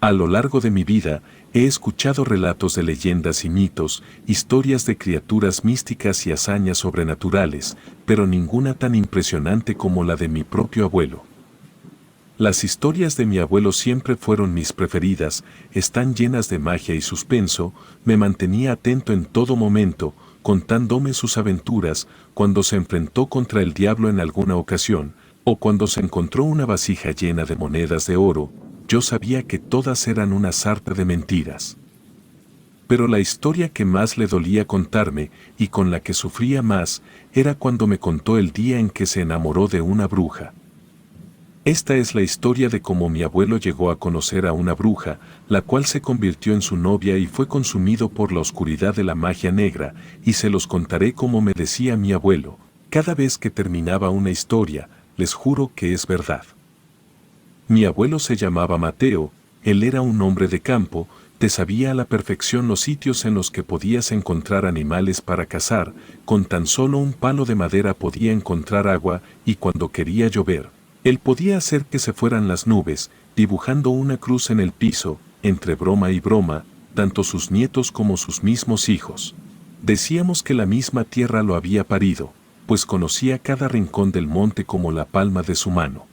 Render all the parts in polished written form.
A lo largo de mi vida, he escuchado relatos de leyendas y mitos, historias de criaturas místicas y hazañas sobrenaturales, pero ninguna tan impresionante como la de mi propio abuelo. Las historias de mi abuelo siempre fueron mis preferidas, están llenas de magia y suspenso, me mantenía atento en todo momento, contándome sus aventuras, cuando se enfrentó contra el diablo en alguna ocasión, o cuando se encontró una vasija llena de monedas de oro. Yo sabía que todas eran una sarta de mentiras. Pero la historia que más le dolía contarme, y con la que sufría más, era cuando me contó el día en que se enamoró de una bruja. Esta es la historia de cómo mi abuelo llegó a conocer a una bruja, la cual se convirtió en su novia y fue consumido por la oscuridad de la magia negra, y se los contaré como me decía mi abuelo, cada vez que terminaba una historia, les juro que es verdad. Mi abuelo se llamaba Mateo, él era un hombre de campo, te sabía a la perfección los sitios en los que podías encontrar animales para cazar, con tan solo un palo de madera podía encontrar agua, y cuando quería llover, él podía hacer que se fueran las nubes, dibujando una cruz en el piso, entre broma y broma, tanto sus nietos como sus mismos hijos. Decíamos que la misma tierra lo había parido, pues conocía cada rincón del monte como la palma de su mano.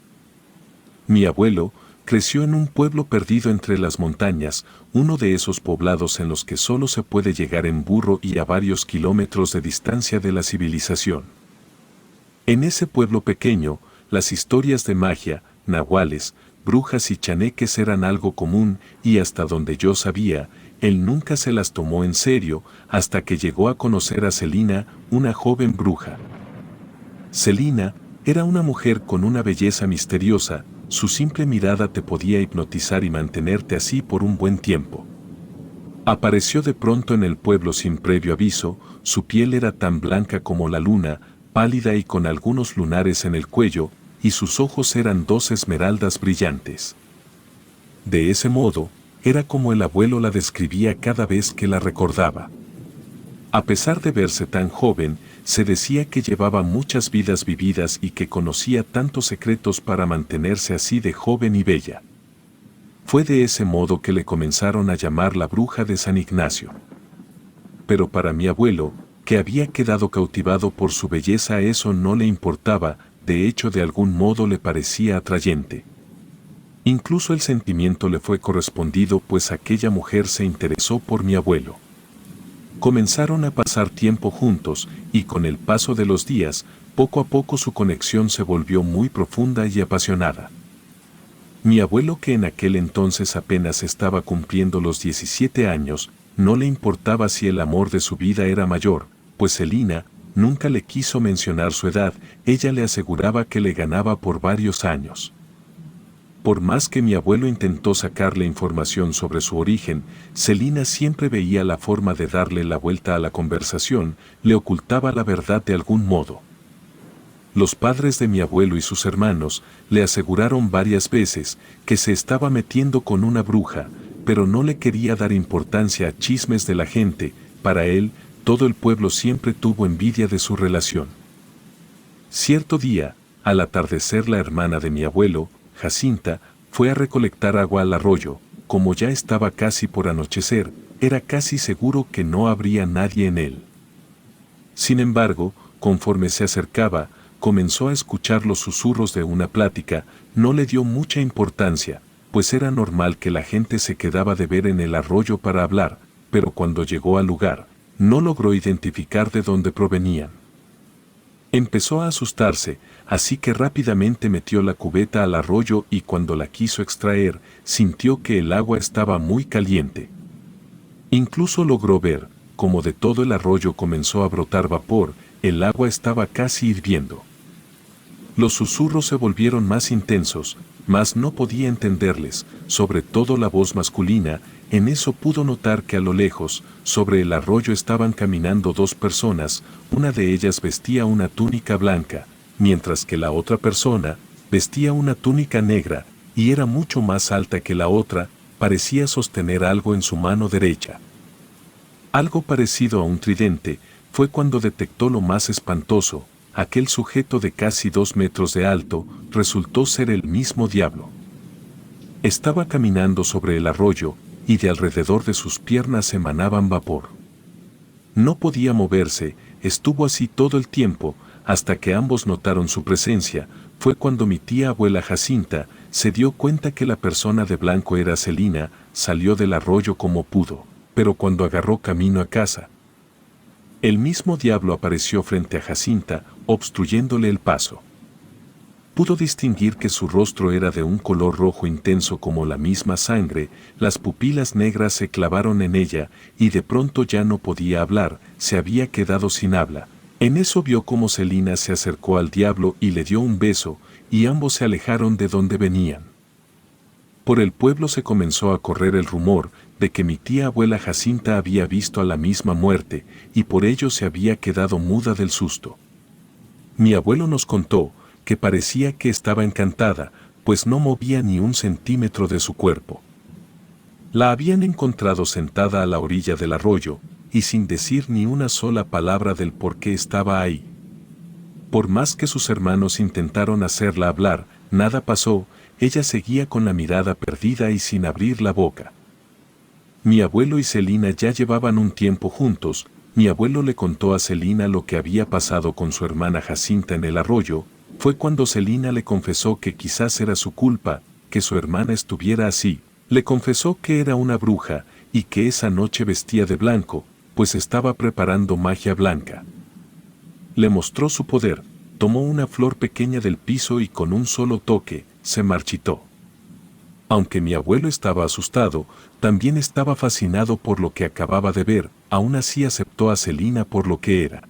Mi abuelo creció en un pueblo perdido entre las montañas, uno de esos poblados en los que solo se puede llegar en burro y a varios kilómetros de distancia de la civilización. En ese pueblo pequeño, las historias de magia, nahuales, brujas y chaneques eran algo común y hasta donde yo sabía, él nunca se las tomó en serio hasta que llegó a conocer a Celina, una joven bruja. Celina era una mujer con una belleza misteriosa, su simple mirada te podía hipnotizar y mantenerte así por un buen tiempo. Apareció de pronto en el pueblo sin previo aviso, su piel era tan blanca como la luna, pálida y con algunos lunares en el cuello, y sus ojos eran dos esmeraldas brillantes. De ese modo, era como el abuelo la describía cada vez que la recordaba. A pesar de verse tan joven, se decía que llevaba muchas vidas vividas y que conocía tantos secretos para mantenerse así de joven y bella. Fue de ese modo que le comenzaron a llamar la bruja de San Ignacio. Pero para mi abuelo, que había quedado cautivado por su belleza, eso no le importaba, de hecho de algún modo le parecía atrayente. Incluso el sentimiento le fue correspondido, pues aquella mujer se interesó por mi abuelo. Comenzaron a pasar tiempo juntos, y con el paso de los días, poco a poco su conexión se volvió muy profunda y apasionada. Mi abuelo, que en aquel entonces apenas estaba cumpliendo los 17 años, no le importaba si el amor de su vida era mayor, pues Celina nunca le quiso mencionar su edad, ella le aseguraba que le ganaba por varios años. Por más que mi abuelo intentó sacarle información sobre su origen, Celina siempre veía la forma de darle la vuelta a la conversación, le ocultaba la verdad de algún modo. Los padres de mi abuelo y sus hermanos le aseguraron varias veces que se estaba metiendo con una bruja, pero no le quería dar importancia a chismes de la gente. Para él, todo el pueblo siempre tuvo envidia de su relación. Cierto día, al atardecer, la hermana de mi abuelo, Jacinta, fue a recolectar agua al arroyo. Como ya estaba casi por anochecer, era casi seguro que no habría nadie en él. Sin embargo, conforme se acercaba, comenzó a escuchar los susurros de una plática. No le dio mucha importancia, pues era normal que la gente se quedaba de ver en el arroyo para hablar, pero cuando llegó al lugar, no logró identificar de dónde provenían. Empezó a asustarse, así que rápidamente metió la cubeta al arroyo y cuando la quiso extraer, sintió que el agua estaba muy caliente. Incluso logró ver cómo de todo el arroyo comenzó a brotar vapor, el agua estaba casi hirviendo. Los susurros se volvieron más intensos, mas no podía entenderles, sobre todo la voz masculina. En eso pudo notar que a lo lejos, sobre el arroyo estaban caminando dos personas, una de ellas vestía una túnica blanca, mientras que la otra persona vestía una túnica negra, y era mucho más alta que la otra, parecía sostener algo en su mano derecha. Algo parecido a un tridente. Fue cuando detectó lo más espantoso: aquel sujeto de casi 2 metros de alto resultó ser el mismo diablo. Estaba caminando sobre el arroyo, y de alrededor de sus piernas emanaban vapor. No podía moverse, estuvo así todo el tiempo, hasta que ambos notaron su presencia. Fue cuando mi tía abuela Jacinta se dio cuenta que la persona de blanco era Celina. Salió del arroyo como pudo, pero cuando agarró camino a casa, el mismo diablo apareció frente a Jacinta, obstruyéndole el paso. Pudo distinguir que su rostro era de un color rojo intenso como la misma sangre, las pupilas negras se clavaron en ella, y de pronto ya no podía hablar, se había quedado sin habla. En eso vio cómo Celina se acercó al diablo y le dio un beso, y ambos se alejaron de donde venían. Por el pueblo se comenzó a correr el rumor de que mi tía abuela Jacinta había visto a la misma muerte, y por ello se había quedado muda del susto. Mi abuelo nos contó que parecía que estaba encantada, pues no movía ni un centímetro de su cuerpo. La habían encontrado sentada a la orilla del arroyo, y sin decir ni una sola palabra del por qué estaba ahí. Por más que sus hermanos intentaron hacerla hablar, nada pasó, ella seguía con la mirada perdida y sin abrir la boca. Mi abuelo y Celina ya llevaban un tiempo juntos. Mi abuelo le contó a Celina lo que había pasado con su hermana Jacinta en el arroyo. Fue cuando Celina le confesó que quizás era su culpa, que su hermana estuviera así. Le confesó que era una bruja, y que esa noche vestía de blanco, pues estaba preparando magia blanca. Le mostró su poder, tomó una flor pequeña del piso y con un solo toque, se marchitó. Aunque mi abuelo estaba asustado, también estaba fascinado por lo que acababa de ver, aún así aceptó a Celina por lo que era.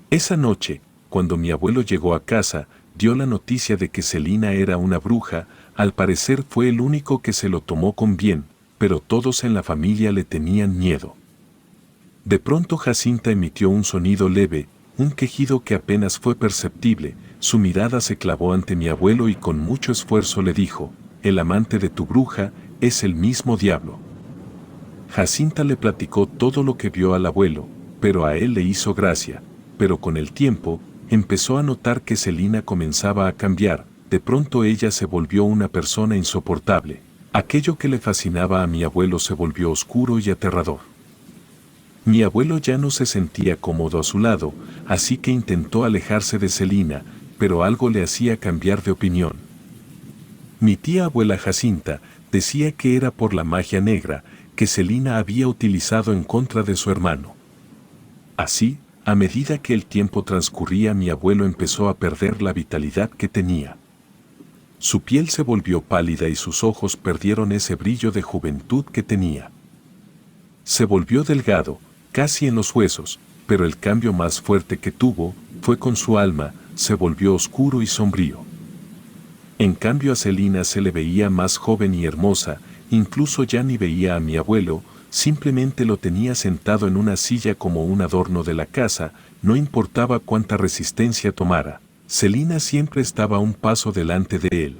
Esa noche, cuando mi abuelo llegó a casa, dio la noticia de que Celina era una bruja. Al parecer fue el único que se lo tomó con bien, pero todos en la familia le tenían miedo. De pronto Jacinta emitió un sonido leve, un quejido que apenas fue perceptible. Su mirada se clavó ante mi abuelo y con mucho esfuerzo le dijo: «El amante de tu bruja es el mismo diablo». Jacinta le platicó todo lo que vio al abuelo, pero a él le hizo gracia. Pero con el tiempo, empezó a notar que Celina comenzaba a cambiar. De pronto ella se volvió una persona insoportable. Aquello que le fascinaba a mi abuelo se volvió oscuro y aterrador. Mi abuelo ya no se sentía cómodo a su lado, así que intentó alejarse de Celina, pero algo le hacía cambiar de opinión. Mi tía abuela Jacinta decía que era por la magia negra que Celina había utilizado en contra de su hermano. Así, a medida que el tiempo transcurría, mi abuelo empezó a perder la vitalidad que tenía. Su piel se volvió pálida y sus ojos perdieron ese brillo de juventud que tenía. Se volvió delgado, casi en los huesos, pero el cambio más fuerte que tuvo fue con su alma. Se volvió oscuro y sombrío. En cambio a Celina se le veía más joven y hermosa, incluso ya ni veía a mi abuelo, simplemente lo tenía sentado en una silla como un adorno de la casa. No importaba cuánta resistencia tomara, Celina siempre estaba un paso delante de él.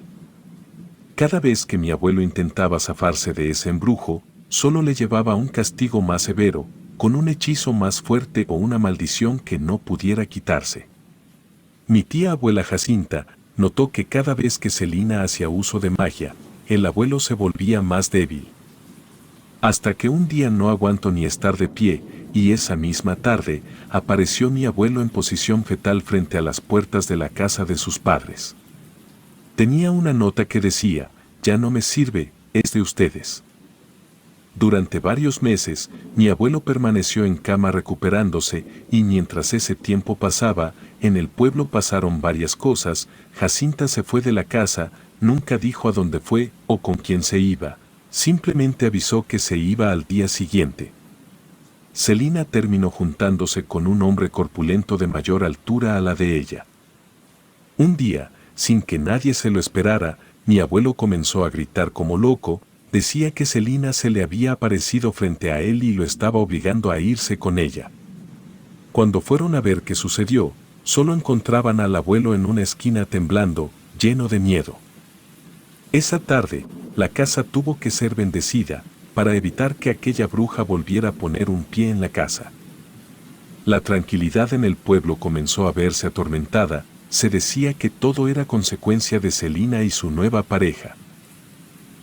Cada vez que mi abuelo intentaba zafarse de ese embrujo, solo le llevaba un castigo más severo, con un hechizo más fuerte o una maldición que no pudiera quitarse. Mi tía abuela Jacinta notó que cada vez que Celina hacía uso de magia, el abuelo se volvía más débil. Hasta que un día no aguantó ni estar de pie, y esa misma tarde apareció mi abuelo en posición fetal frente a las puertas de la casa de sus padres. Tenía una nota que decía: «Ya no me sirve, es de ustedes». Durante varios meses, mi abuelo permaneció en cama recuperándose, y mientras ese tiempo pasaba, en el pueblo pasaron varias cosas. Jacinta se fue de la casa, nunca dijo a dónde fue o con quién se iba, simplemente avisó que se iba al día siguiente. Celina terminó juntándose con un hombre corpulento de mayor altura a la de ella. Un día, sin que nadie se lo esperara, mi abuelo comenzó a gritar como loco. Decía que Celina se le había aparecido frente a él y lo estaba obligando a irse con ella. Cuando fueron a ver qué sucedió, solo encontraban al abuelo en una esquina temblando, lleno de miedo. Esa tarde, la casa tuvo que ser bendecida, para evitar que aquella bruja volviera a poner un pie en la casa. La tranquilidad en el pueblo comenzó a verse atormentada. Se decía que todo era consecuencia de Celina y su nueva pareja.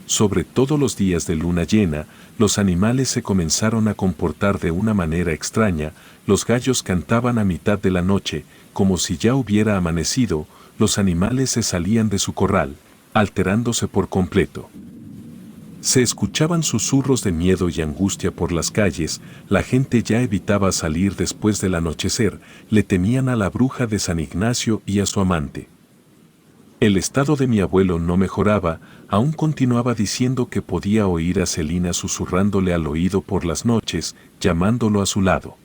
sobre todo los días de luna llena, los animales se comenzaron a comportar de una manera extraña, los gallos cantaban a mitad de la noche, como si ya hubiera amanecido, los animales se salían de su corral, alterándose por completo. Se escuchaban susurros de miedo y angustia por las calles, la gente ya evitaba salir después del anochecer, le temían a la bruja de San Ignacio y a su amante. El estado de mi abuelo no mejoraba, aún continuaba diciendo que podía oír a Celina susurrándole al oído por las noches, llamándolo a su lado.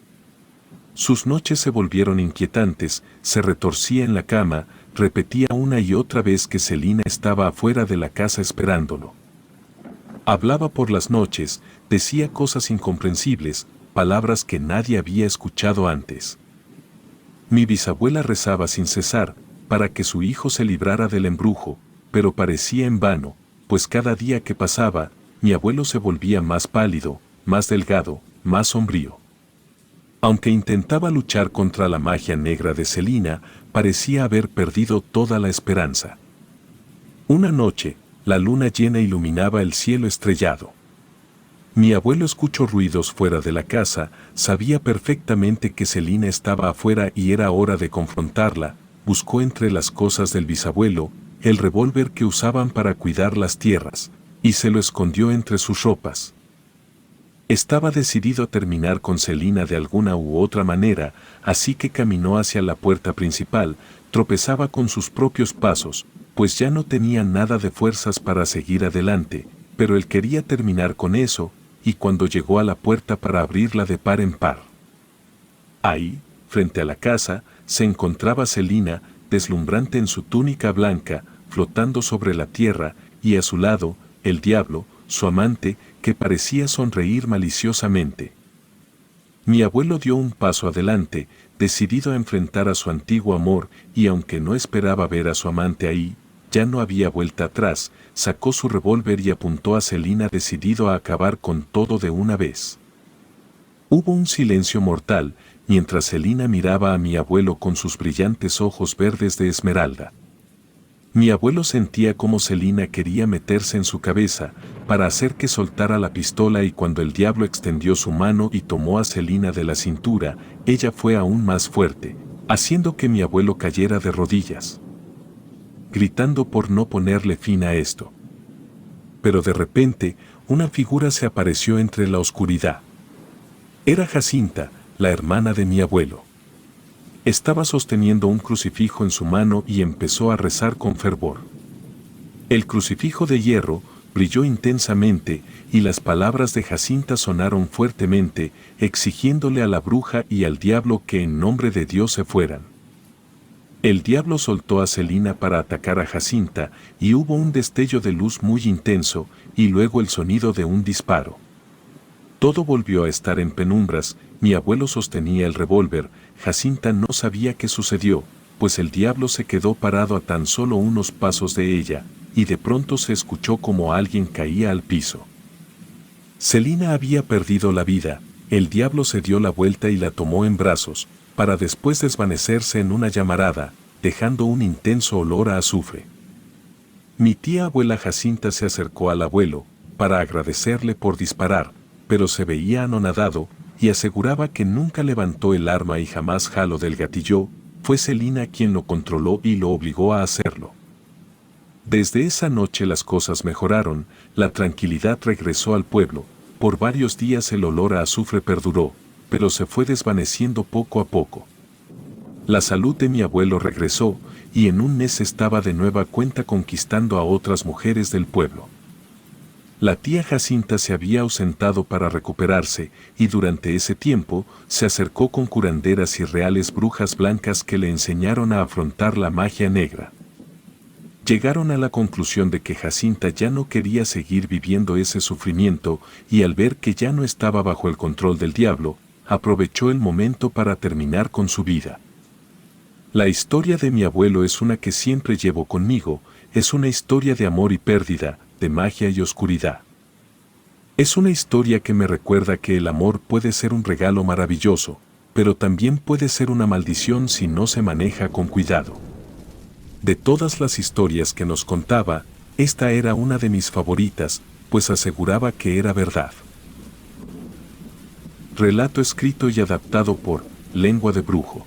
Sus noches se volvieron inquietantes, se retorcía en la cama, repetía una y otra vez que Celina estaba afuera de la casa esperándolo. Hablaba por las noches, decía cosas incomprensibles, palabras que nadie había escuchado antes. Mi bisabuela rezaba sin cesar, para que su hijo se librara del embrujo, pero parecía en vano, pues cada día que pasaba, mi abuelo se volvía más pálido, más delgado, más sombrío. Aunque intentaba luchar contra la magia negra de Celina, parecía haber perdido toda la esperanza. Una noche, la luna llena iluminaba el cielo estrellado. Mi abuelo escuchó ruidos fuera de la casa, sabía perfectamente que Celina estaba afuera y era hora de confrontarla, buscó entre las cosas del bisabuelo, el revólver que usaban para cuidar las tierras, y se lo escondió entre sus ropas. Estaba decidido a terminar con Celina de alguna u otra manera, así que caminó hacia la puerta principal, tropezaba con sus propios pasos, pues ya no tenía nada de fuerzas para seguir adelante, pero él quería terminar con eso, y cuando llegó a la puerta para abrirla de par en par. Ahí, frente a la casa, se encontraba Celina, deslumbrante en su túnica blanca, flotando sobre la tierra, y a su lado, el diablo, su amante, que parecía sonreír maliciosamente. Mi abuelo dio un paso adelante, decidido a enfrentar a su antiguo amor, y aunque no esperaba ver a su amante ahí, ya no había vuelta atrás, sacó su revólver y apuntó a Celina decidido a acabar con todo de una vez. Hubo un silencio mortal, mientras Celina miraba a mi abuelo con sus brillantes ojos verdes de esmeralda. Mi abuelo sentía cómo Celina quería meterse en su cabeza, para hacer que soltara la pistola, y cuando el diablo extendió su mano y tomó a Celina de la cintura, ella fue aún más fuerte, haciendo que mi abuelo cayera de rodillas, gritando por no ponerle fin a esto. Pero de repente, una figura se apareció entre la oscuridad. Era Jacinta, la hermana de mi abuelo. Estaba sosteniendo un crucifijo en su mano y empezó a rezar con fervor. El crucifijo de hierro brilló intensamente y las palabras de Jacinta sonaron fuertemente, exigiéndole a la bruja y al diablo que en nombre de Dios se fueran. El diablo soltó a Celina para atacar a Jacinta y hubo un destello de luz muy intenso y luego el sonido de un disparo. Todo volvió a estar en penumbras, mi abuelo sostenía el revólver, Jacinta no sabía qué sucedió, pues el diablo se quedó parado a tan solo unos pasos de ella, y de pronto se escuchó como alguien caía al piso. Celina había perdido la vida, el diablo se dio la vuelta y la tomó en brazos, para después desvanecerse en una llamarada, dejando un intenso olor a azufre. Mi tía abuela Jacinta se acercó al abuelo, para agradecerle por disparar, pero se veía anonadado, y aseguraba que nunca levantó el arma y jamás jaló del gatillo, fue Celina quien lo controló y lo obligó a hacerlo. Desde esa noche las cosas mejoraron, la tranquilidad regresó al pueblo, por varios días el olor a azufre perduró, pero se fue desvaneciendo poco a poco. La salud de mi abuelo regresó, y en un mes estaba de nueva cuenta conquistando a otras mujeres del pueblo. La tía Jacinta se había ausentado para recuperarse, y durante ese tiempo se acercó con curanderas y reales brujas blancas que le enseñaron a afrontar la magia negra. Llegaron a la conclusión de que Jacinta ya no quería seguir viviendo ese sufrimiento, y al ver que ya no estaba bajo el control del diablo, aprovechó el momento para terminar con su vida. La historia de mi abuelo es una que siempre llevo conmigo, es una historia de amor y pérdida, de magia y oscuridad. Es una historia que me recuerda que el amor puede ser un regalo maravilloso, pero también puede ser una maldición si no se maneja con cuidado. De todas las historias que nos contaba, Esta era una de mis favoritas, pues aseguraba que era verdad. Relato escrito y adaptado por Lengua de Brujo.